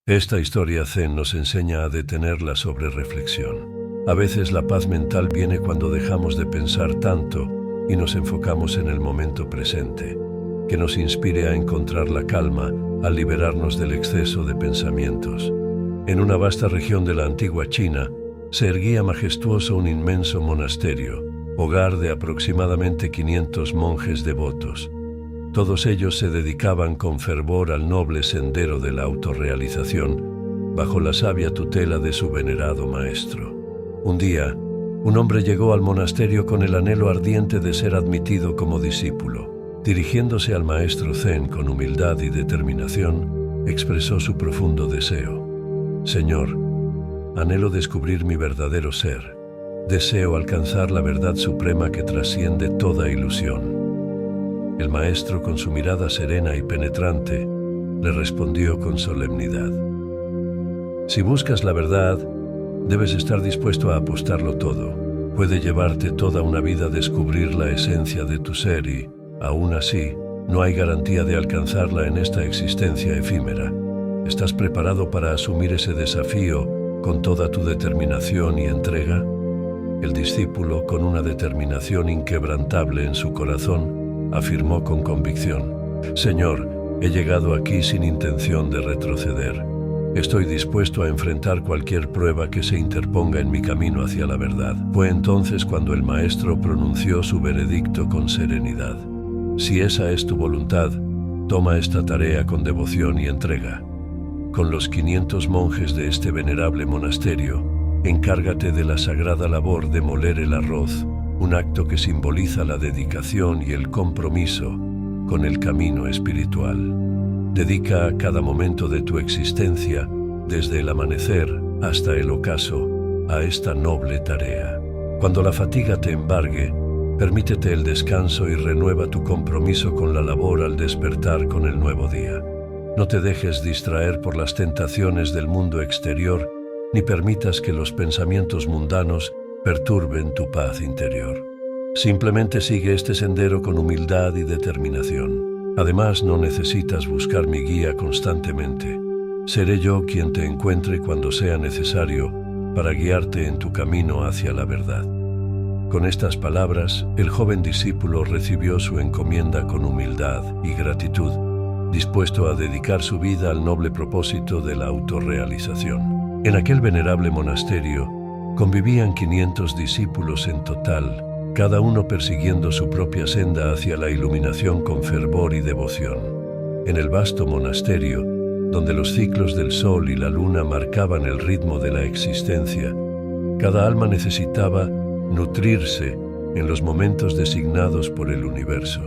Esta historia zen nos enseña a detener la sobrereflexión. A veces la paz mental viene cuando dejamos de pensar tanto y nos enfocamos en el momento presente, que nos inspire a encontrar la calma al liberarnos del exceso de pensamientos. En una vasta región de la antigua China, se erguía majestuoso un inmenso monasterio, hogar de aproximadamente 500 monjes devotos. Todos ellos se dedicaban con fervor al noble sendero de la autorrealización, bajo la sabia tutela de su venerado maestro. Un día, un hombre llegó al monasterio con el anhelo ardiente de ser admitido como discípulo. Dirigiéndose al maestro Zen con humildad y determinación, expresó su profundo deseo. Señor, anhelo descubrir mi verdadero ser. Deseo alcanzar la verdad suprema que trasciende toda ilusión. El maestro, con su mirada serena y penetrante, le respondió con solemnidad. Si buscas la verdad, debes estar dispuesto a apostarlo todo. Puede llevarte toda una vida descubrir la esencia de tu ser y, aún así, no hay garantía de alcanzarla en esta existencia efímera. ¿Estás preparado para asumir ese desafío con toda tu determinación y entrega? El discípulo, con una determinación inquebrantable en su corazón, afirmó con convicción: Señor, he llegado aquí sin intención de retroceder. Estoy dispuesto a enfrentar cualquier prueba que se interponga en mi camino hacia la verdad. Fue entonces cuando el maestro pronunció su veredicto con serenidad. Si esa es tu voluntad, toma esta tarea con devoción y entrega. Con los 500 monjes de este venerable monasterio, encárgate de la sagrada labor de moler el arroz, un acto que simboliza la dedicación y el compromiso con el camino espiritual. Dedica cada momento de tu existencia, desde el amanecer hasta el ocaso, a esta noble tarea. Cuando la fatiga te embargue, permítete el descanso y renueva tu compromiso con la labor al despertar con el nuevo día. No te dejes distraer por las tentaciones del mundo exterior, ni permitas que los pensamientos mundanos perturben tu paz interior. Simplemente sigue este sendero con humildad y determinación. Además, no necesitas buscar mi guía constantemente. Seré yo quien te encuentre cuando sea necesario para guiarte en tu camino hacia la verdad. Con estas palabras, el joven discípulo recibió su encomienda con humildad y gratitud, dispuesto a dedicar su vida al noble propósito de la autorrealización. En aquel venerable monasterio convivían 500 discípulos en total, cada uno persiguiendo su propia senda hacia la iluminación con fervor y devoción. En el vasto monasterio, donde los ciclos del sol y la luna marcaban el ritmo de la existencia, cada alma necesitaba nutrirse en los momentos designados por el universo.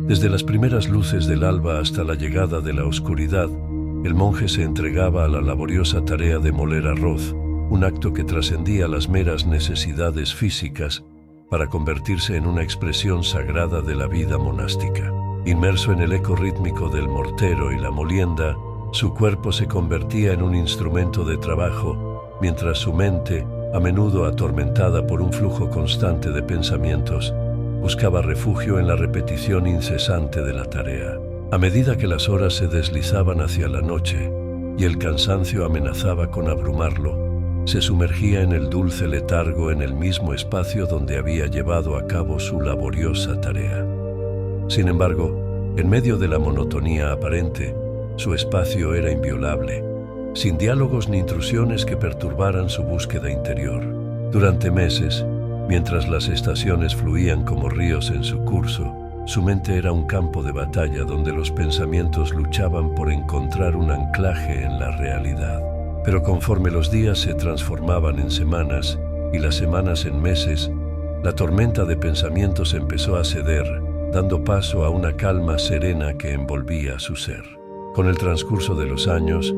Desde las primeras luces del alba hasta la llegada de la oscuridad, el monje se entregaba a la laboriosa tarea de moler arroz, un acto que trascendía las meras necesidades físicas para convertirse en una expresión sagrada de la vida monástica. Inmerso en el eco rítmico del mortero y la molienda, su cuerpo se convertía en un instrumento de trabajo, mientras su mente, a menudo atormentada por un flujo constante de pensamientos, buscaba refugio en la repetición incesante de la tarea. A medida que las horas se deslizaban hacia la noche y el cansancio amenazaba con abrumarlo, se sumergía en el dulce letargo en el mismo espacio donde había llevado a cabo su laboriosa tarea. Sin embargo, en medio de la monotonía aparente, su espacio era inviolable, sin diálogos ni intrusiones que perturbaran su búsqueda interior. Durante meses, mientras las estaciones fluían como ríos en su curso, su mente era un campo de batalla donde los pensamientos luchaban por encontrar un anclaje en la realidad. Pero conforme los días se transformaban en semanas y las semanas en meses, la tormenta de pensamientos empezó a ceder, dando paso a una calma serena que envolvía su ser. Con el transcurso de los años,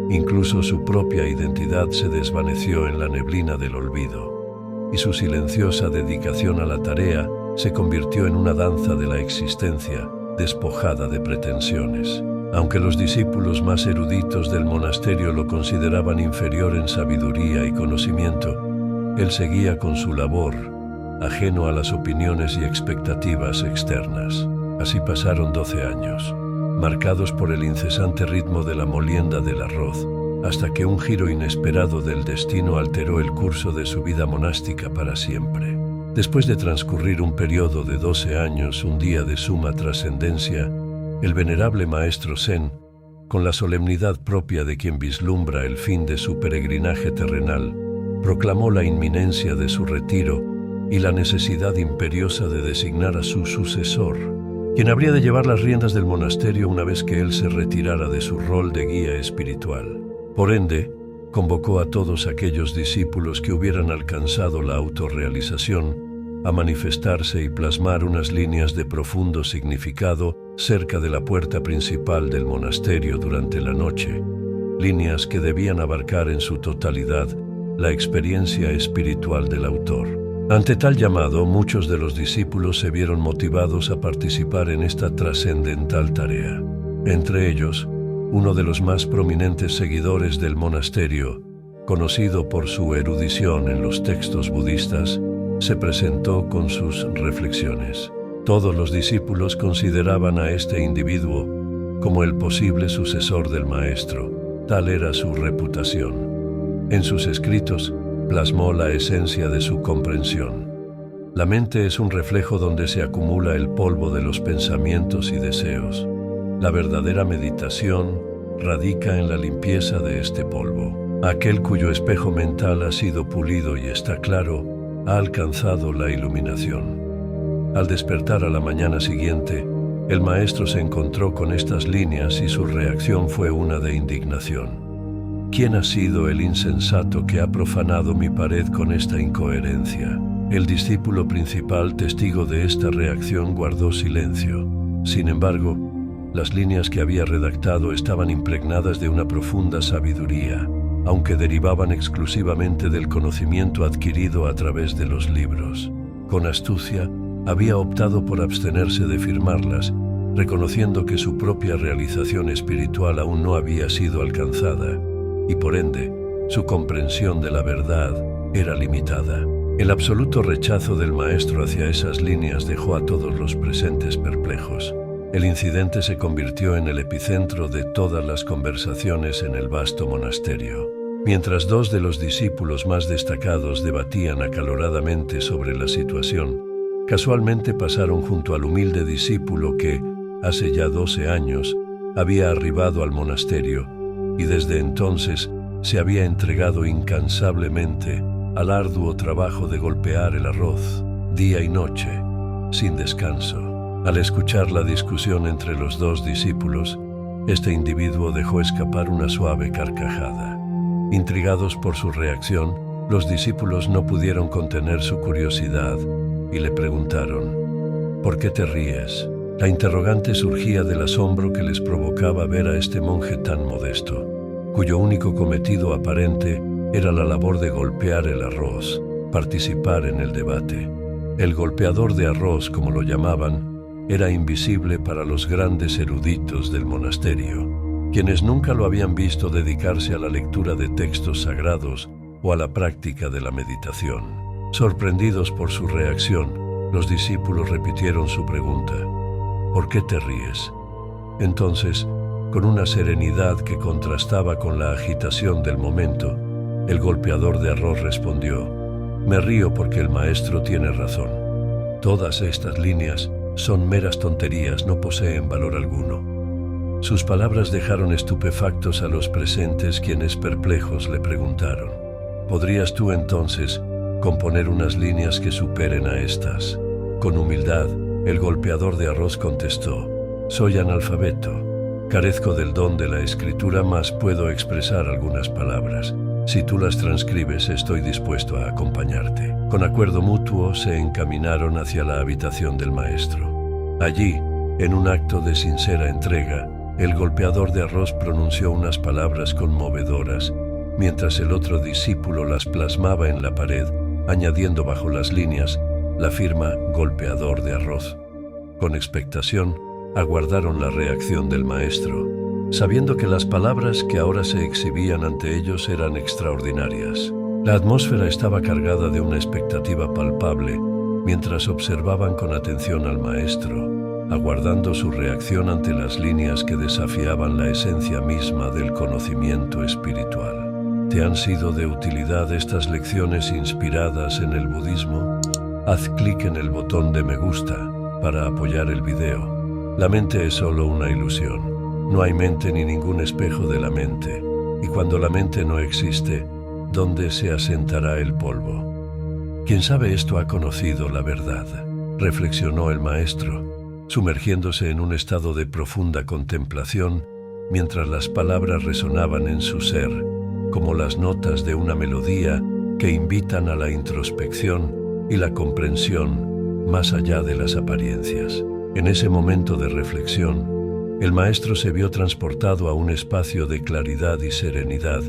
incluso su propia identidad se desvaneció en la neblina del olvido, y su silenciosa dedicación a la tarea se convirtió en una danza de la existencia, despojada de pretensiones. Aunque los discípulos más eruditos del monasterio lo consideraban inferior en sabiduría y conocimiento, él seguía con su labor, ajeno a las opiniones y expectativas externas. Así pasaron 12 años, marcados por el incesante ritmo de la molienda del arroz, hasta que un giro inesperado del destino alteró el curso de su vida monástica para siempre. Después de transcurrir un periodo de 12 años, un día de suma trascendencia, el venerable maestro Zen, con la solemnidad propia de quien vislumbra el fin de su peregrinaje terrenal, proclamó la inminencia de su retiro y la necesidad imperiosa de designar a su sucesor, quien habría de llevar las riendas del monasterio una vez que él se retirara de su rol de guía espiritual. Por ende, convocó a todos aquellos discípulos que hubieran alcanzado la autorrealización a manifestarse y plasmar unas líneas de profundo significado cerca de la puerta principal del monasterio durante la noche, líneas que debían abarcar en su totalidad la experiencia espiritual del autor. Ante tal llamado, muchos de los discípulos se vieron motivados a participar en esta trascendental tarea. Entre ellos, uno de los más prominentes seguidores del monasterio, conocido por su erudición en los textos budistas, se presentó con sus reflexiones. Todos los discípulos consideraban a este individuo como el posible sucesor del maestro, tal era su reputación. En sus escritos plasmó la esencia de su comprensión. La mente es un reflejo donde se acumula el polvo de los pensamientos y deseos. La verdadera meditación radica en la limpieza de este polvo. Aquel cuyo espejo mental ha sido pulido y está claro, ha alcanzado la iluminación. Al despertar a la mañana siguiente, el maestro se encontró con estas líneas y su reacción fue una de indignación. ¿Quién ha sido el insensato que ha profanado mi pared con esta incoherencia? El discípulo principal, testigo de esta reacción, guardó silencio. Sin embargo, las líneas que había redactado estaban impregnadas de una profunda sabiduría, aunque derivaban exclusivamente del conocimiento adquirido a través de los libros. Con astucia, había optado por abstenerse de firmarlas, reconociendo que su propia realización espiritual aún no había sido alcanzada, y por ende, su comprensión de la verdad era limitada. El absoluto rechazo del maestro hacia esas líneas dejó a todos los presentes perplejos. El incidente se convirtió en el epicentro de todas las conversaciones en el vasto monasterio. Mientras dos de los discípulos más destacados debatían acaloradamente sobre la situación, casualmente pasaron junto al humilde discípulo que, hace ya 12 años, había arribado al monasterio y desde entonces se había entregado incansablemente al arduo trabajo de golpear el arroz, día y noche, sin descanso. Al escuchar la discusión entre los dos discípulos, este individuo dejó escapar una suave carcajada. Intrigados por su reacción, los discípulos no pudieron contener su curiosidad y le preguntaron: ¿por qué te ríes? La interrogante surgía del asombro que les provocaba ver a este monje tan modesto, cuyo único cometido aparente era la labor de golpear el arroz, participar en el debate. El golpeador de arroz, como lo llamaban, era invisible para los grandes eruditos del monasterio, quienes nunca lo habían visto dedicarse a la lectura de textos sagrados o a la práctica de la meditación. Sorprendidos por su reacción, los discípulos repitieron su pregunta: ¿por qué te ríes? Entonces, con una serenidad que contrastaba con la agitación del momento, el golpeador de arroz respondió: me río porque el maestro tiene razón. Todas estas líneas son meras tonterías, no poseen valor alguno. Sus palabras dejaron estupefactos a los presentes, quienes perplejos le preguntaron: ¿podrías tú entonces componer unas líneas que superen a estas? Con humildad, el golpeador de arroz contestó: soy analfabeto, carezco del don de la escritura, mas puedo expresar algunas palabras. Si tú las transcribes, estoy dispuesto a acompañarte. Con acuerdo mutuo, se encaminaron hacia la habitación del maestro. Allí, en un acto de sincera entrega, el golpeador de arroz pronunció unas palabras conmovedoras, mientras el otro discípulo las plasmaba en la pared, añadiendo bajo las líneas la firma golpeador de arroz. Con expectación, aguardaron la reacción del maestro, sabiendo que las palabras que ahora se exhibían ante ellos eran extraordinarias. La atmósfera estaba cargada de una expectativa palpable, mientras observaban con atención al maestro. aguardando su reacción ante las líneas que desafiaban la esencia misma del conocimiento espiritual. ¿Te han sido de utilidad estas lecciones inspiradas en el budismo? Haz clic en el botón de me gusta para apoyar el video. La mente es solo una ilusión. No hay mente ni ningún espejo de la mente. Y cuando la mente no existe, ¿dónde se asentará el polvo? Quien sabe esto ha conocido la verdad, reflexionó el maestro, sumergiéndose en un estado de profunda contemplación mientras las palabras resonaban en su ser, como las notas de una melodía que invitan a la introspección y la comprensión más allá de las apariencias. En ese momento de reflexión, el maestro se vio transportado a un espacio de claridad y serenidad,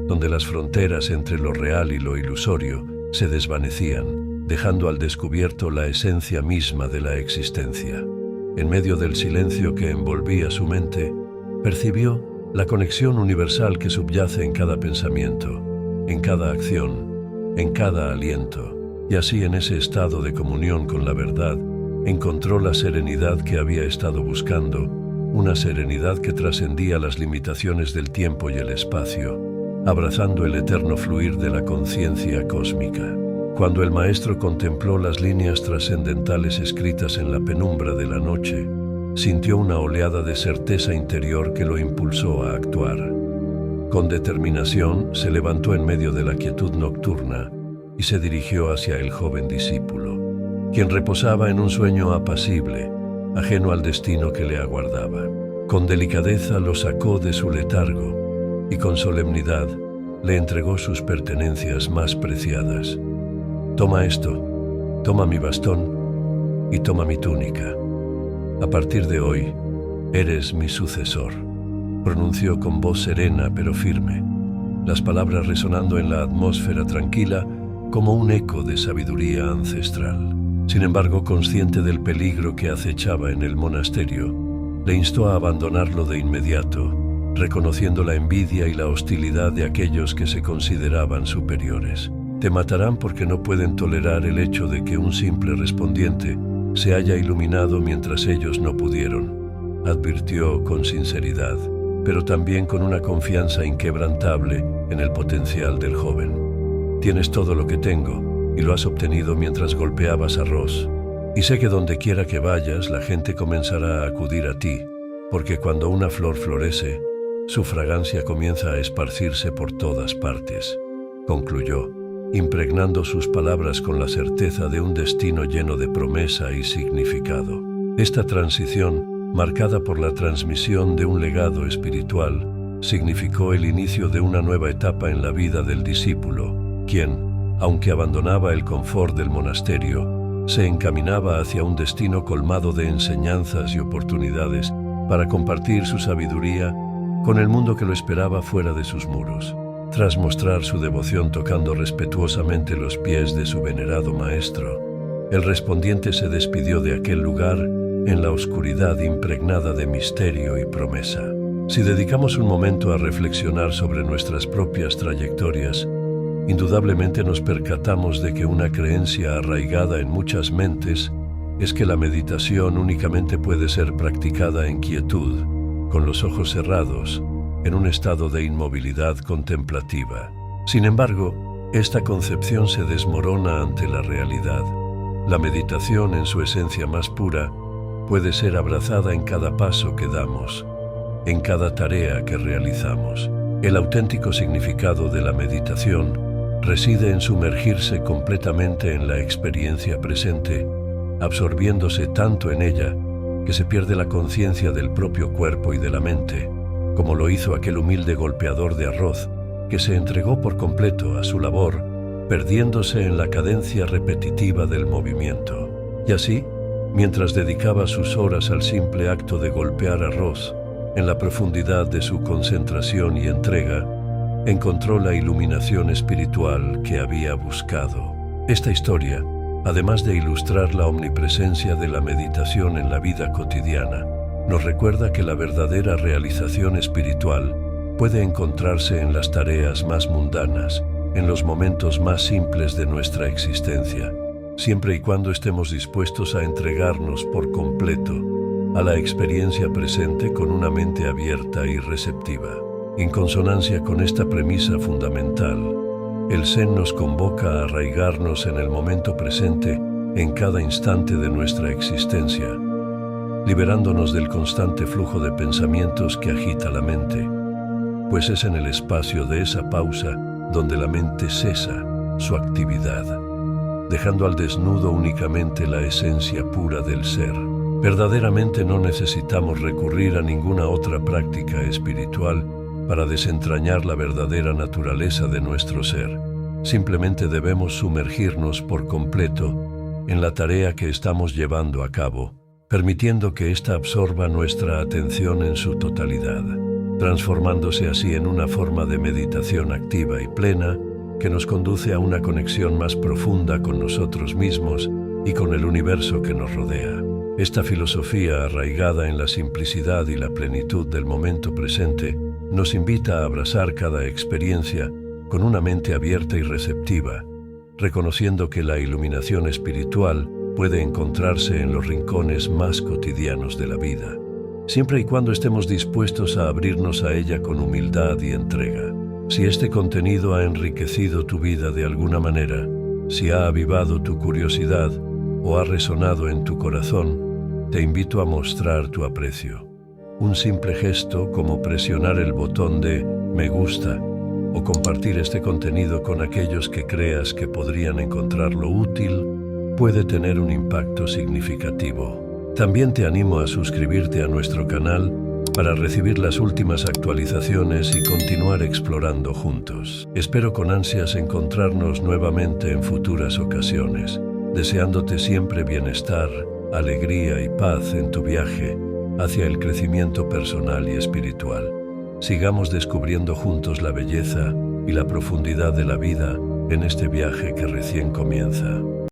donde las fronteras entre lo real y lo ilusorio se desvanecían, dejando al descubierto la esencia misma de la existencia. En medio del silencio que envolvía su mente, percibió la conexión universal que subyace en cada pensamiento, en cada acción, en cada aliento, y así en ese estado de comunión con la verdad, encontró la serenidad que había estado buscando, una serenidad que trascendía las limitaciones del tiempo y el espacio, abrazando el eterno fluir de la conciencia cósmica. Cuando el maestro contempló las líneas trascendentales escritas en la penumbra de la noche, sintió una oleada de certeza interior que lo impulsó a actuar. Con determinación, se levantó en medio de la quietud nocturna y se dirigió hacia el joven discípulo, quien reposaba en un sueño apacible, ajeno al destino que le aguardaba. Con delicadeza lo sacó de su letargo y con solemnidad le entregó sus pertenencias más preciadas. Toma esto, toma mi bastón y toma mi túnica. A partir de hoy, eres mi sucesor, pronunció con voz serena pero firme, las palabras resonando en la atmósfera tranquila como un eco de sabiduría ancestral. Sin embargo, consciente del peligro que acechaba en el monasterio, le instó a abandonarlo de inmediato, reconociendo la envidia y la hostilidad de aquellos que se consideraban superiores. Te matarán porque no pueden tolerar el hecho de que un simple respondiente se haya iluminado mientras ellos no pudieron, advirtió con sinceridad, pero también con una confianza inquebrantable en el potencial del joven. Tienes todo lo que tengo, y lo has obtenido mientras golpeabas a Ross. Y sé que donde quiera que vayas, la gente comenzará a acudir a ti, porque cuando una flor florece, su fragancia comienza a esparcirse por todas partes, concluyó, impregnando sus palabras con la certeza de un destino lleno de promesa y significado. Esta transición, marcada por la transmisión de un legado espiritual, significó el inicio de una nueva etapa en la vida del discípulo, quien, aunque abandonaba el confort del monasterio, se encaminaba hacia un destino colmado de enseñanzas y oportunidades para compartir su sabiduría con el mundo que lo esperaba fuera de sus muros. Tras mostrar su devoción tocando respetuosamente los pies de su venerado maestro, el respondiente se despidió de aquel lugar en la oscuridad impregnada de misterio y promesa. Si dedicamos un momento a reflexionar sobre nuestras propias trayectorias, indudablemente nos percatamos de que una creencia arraigada en muchas mentes es que la meditación únicamente puede ser practicada en quietud, con los ojos cerrados, en un estado de inmovilidad contemplativa. Sin embargo, esta concepción se desmorona ante la realidad. La meditación, en su esencia más pura, puede ser abrazada en cada paso que damos, en cada tarea que realizamos. El auténtico significado de la meditación reside en sumergirse completamente en la experiencia presente, absorbiéndose tanto en ella que se pierde la conciencia del propio cuerpo y de la mente, como lo hizo aquel humilde golpeador de arroz que se entregó por completo a su labor, perdiéndose en la cadencia repetitiva del movimiento. Y así, mientras dedicaba sus horas al simple acto de golpear arroz, en la profundidad de su concentración y entrega, encontró la iluminación espiritual que había buscado. Esta historia, además de ilustrar la omnipresencia de la meditación en la vida cotidiana, nos recuerda que la verdadera realización espiritual puede encontrarse en las tareas más mundanas, en los momentos más simples de nuestra existencia, siempre y cuando estemos dispuestos a entregarnos por completo a la experiencia presente con una mente abierta y receptiva. En consonancia con esta premisa fundamental, el Zen nos convoca a arraigarnos en el momento presente en cada instante de nuestra existencia, liberándonos del constante flujo de pensamientos que agita la mente, pues es en el espacio de esa pausa donde la mente cesa su actividad, dejando al desnudo únicamente la esencia pura del ser. Verdaderamente no necesitamos recurrir a ninguna otra práctica espiritual para desentrañar la verdadera naturaleza de nuestro ser. Simplemente debemos sumergirnos por completo en la tarea que estamos llevando a cabo, permitiendo que ésta absorba nuestra atención en su totalidad, transformándose así en una forma de meditación activa y plena que nos conduce a una conexión más profunda con nosotros mismos y con el universo que nos rodea. Esta filosofía, arraigada en la simplicidad y la plenitud del momento presente, nos invita a abrazar cada experiencia con una mente abierta y receptiva, reconociendo que la iluminación espiritual puede encontrarse en los rincones más cotidianos de la vida, siempre y cuando estemos dispuestos a abrirnos a ella con humildad y entrega. Si este contenido ha enriquecido tu vida de alguna manera, si ha avivado tu curiosidad o ha resonado en tu corazón, te invito a mostrar tu aprecio. Un simple gesto como presionar el botón de me gusta o compartir este contenido con aquellos que creas que podrían encontrarlo útil puede tener un impacto significativo. También te animo a suscribirte a nuestro canal para recibir las últimas actualizaciones y continuar explorando juntos. Espero con ansias encontrarnos nuevamente en futuras ocasiones, deseándote siempre bienestar, alegría y paz en tu viaje hacia el crecimiento personal y espiritual. Sigamos descubriendo juntos la belleza y la profundidad de la vida en este viaje que recién comienza.